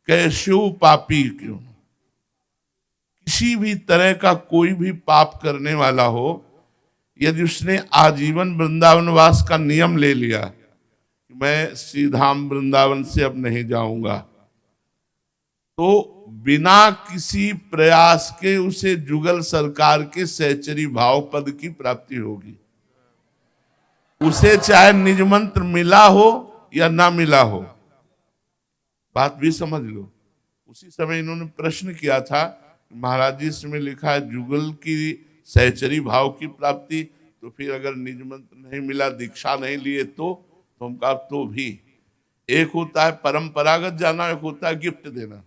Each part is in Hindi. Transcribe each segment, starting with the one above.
कैस्यु पापी क्यों। किसी भी तरह का कोई भी पाप करने वाला हो, यदि उसने आजीवन वृंदावन वास का नियम ले लिया, मैं श्रीधाम वृंदावन से अब नहीं जाऊंगा, तो बिना किसी प्रयास के उसे जुगल सरकार के सहचरी भाव पद की प्राप्ति होगी। उसे चाहे निज मंत्र मिला हो या ना मिला हो, बात भी समझ लो। उसी समय इन्होंने प्रश्न किया था, महाराज जी इसमें लिखा है जुगल की सहचरी भाव की प्राप्ति, तो फिर अगर निज मंत्र नहीं मिला, दीक्षा नहीं लिए तो हम कहा तो भी एक होता है परंपरागत जाना, एक होता है गिफ्ट देना।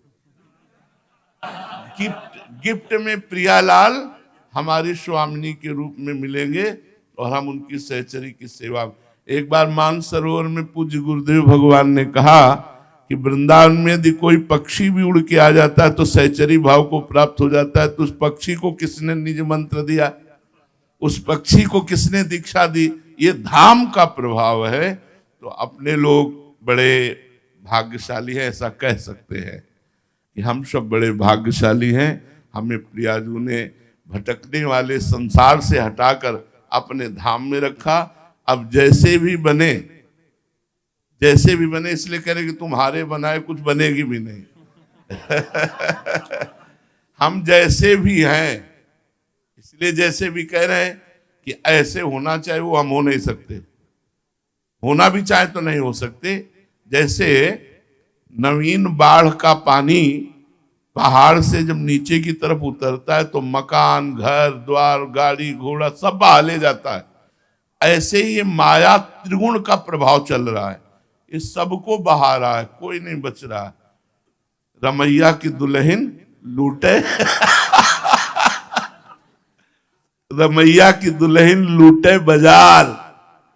गिफ्ट में प्रियालाल हमारी स्वामिनी के रूप में मिलेंगे और हम उनकी सहचरी की सेवा। एक बार मानसरोवर में पूज्य गुरुदेव भगवान ने कहा कि वृंदावन में यदि कोई पक्षी भी उड़ के आ जाता है तो सहचरी भाव को प्राप्त हो जाता है। तो उस पक्षी को किसने निज मंत्र दिया, उस पक्षी को किसने दीक्षा दी? ये धाम का प्रभाव है। तो अपने लोग बड़े भाग्यशाली हैं, ऐसा कह सकते हैं कि हम सब बड़े भाग्यशाली हैं। हमें प्रियाजू ने भटकने वाले संसार से हटाकर अपने धाम में रखा। अब जैसे भी बने इसलिए कह रहे कि तुम्हारे बनाए कुछ बनेगी भी नहीं। हम जैसे भी हैं इसलिए जैसे भी कह रहे हैं कि ऐसे होना चाहिए, वो हम हो नहीं सकते। होना भी चाहे तो नहीं हो सकते। जैसे नवीन बाढ़ का पानी पहाड़ से जब नीचे की तरफ उतरता है तो मकान, घर द्वार, गाड़ी घोड़ा सब बहा ले जाता है, ऐसे ही ये माया त्रिगुण का प्रभाव चल रहा है, ये सबको बहा रहा है, कोई नहीं बच रहा है। रमैया की दुल्हन लूटे रमैया की दुल्हन लूटे बाजार,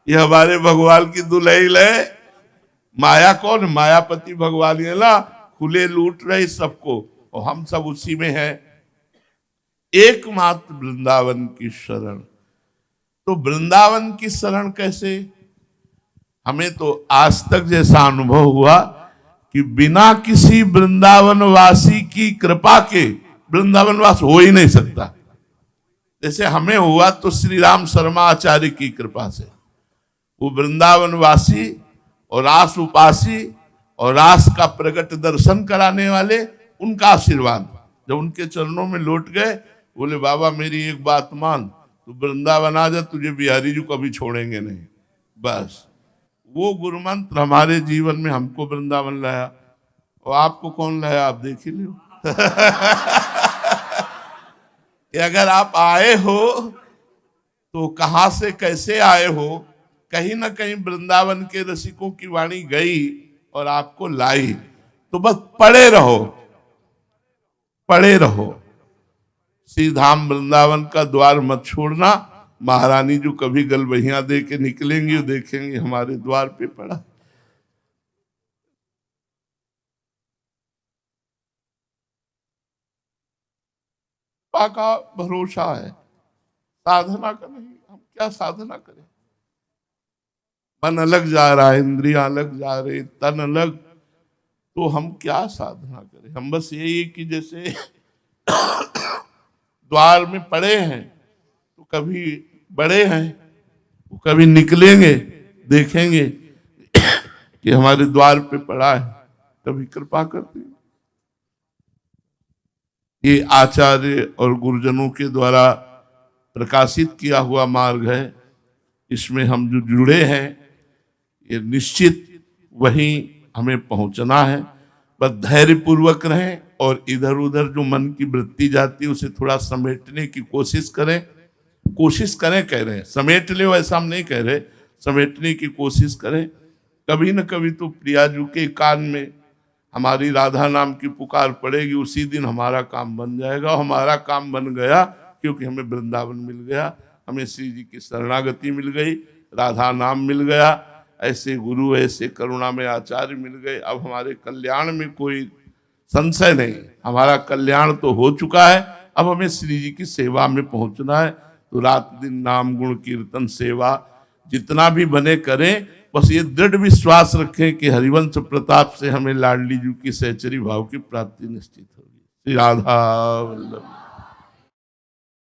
ये हमारे भगवान की दुल्हन है। माया कौन? मायापति भगवान है ना, खुले लूट रहे सबको और हम सब उसी में हैं। एकमात्र वृंदावन की शरण। तो वृंदावन की शरण कैसे? हमें तो आज तक जैसा अनुभव हुआ कि बिना किसी वृंदावन वासी की कृपा के वृंदावन वास हो ही नहीं सकता। जैसे हमें हुआ तो श्री राम शर्मा आचार्य की कृपा से, वो वृंदावन वासी और रास उपासी और रास का प्रकट दर्शन कराने वाले, उनका आशीर्वाद जब उनके चरणों में लौट गए, बोले बाबा मेरी एक बात मान, तू वृंदावन आ जा, तुझे बिहारी जी कभी छोड़ेंगे नहीं। बस वो गुरु मंत्र हमारे जीवन में हमको वृंदावन लाया। और आपको कौन लाया? आप देख ही लो। कि अगर आप आए हो तो कहां से कैसे आए हो, कहीं ना कहीं वृंदावन के रसिकों की वाणी गई और आपको लाई। तो बस पड़े रहो, पड़े रहो। श्री धाम वृंदावन का द्वार मत छोड़ना। महारानी जो कभी गलबहियां दे के निकलेंगी वो देखेंगे हमारे द्वार पे पड़ा। का भरोसा है, साधना का नहीं। हम क्या साधना करें? मन अलग जा रहा है, इंद्रियां अलग जा रही, तन अलग, तो हम क्या साधना करें? हम बस यही कि जैसे द्वार में पड़े हैं तो कभी बड़े हैं, वो कभी निकलेंगे, देखेंगे कि हमारे द्वार पे पड़ा है, कभी कृपा करते हैं। ये आचार्य और गुरुजनों के द्वारा प्रकाशित किया हुआ मार्ग है। इसमें हम जो जुड़े हैं ये निश्चित वहीं हमें पहुंचना है। बस धैर्य पूर्वक रहें और इधर उधर जो मन की वृत्ति जाती है उसे थोड़ा समेटने की कोशिश करें। कोशिश करें कह रहे हैं, समेट ले वैसा हम नहीं कह रहे, समेटने की कोशिश करें। कभी न कभी तो प्रियाजू के कान में हमारी राधा नाम की पुकार पड़ेगी, उसी दिन हमारा काम बन जाएगा। हमारा काम बन गया क्योंकि हमें वृंदावन मिल गया, हमें श्री जी की शरणागति मिल गई, राधा नाम मिल गया, ऐसे गुरु ऐसे करुणा में आचार्य मिल गए। अब हमारे कल्याण में कोई संशय नहीं, हमारा कल्याण तो हो चुका है। अब हमें श्री जी की सेवा में पहुंचना है। तो रात दिन नाम गुण कीर्तन सेवा जितना भी बने करें, बस ये दृढ़ विश्वास रखें कि हरिवंश प्रताप से हमें लाडली जी की सहचरी भाव की प्राप्ति निश्चित होगी। श्री राधा वल्लभ।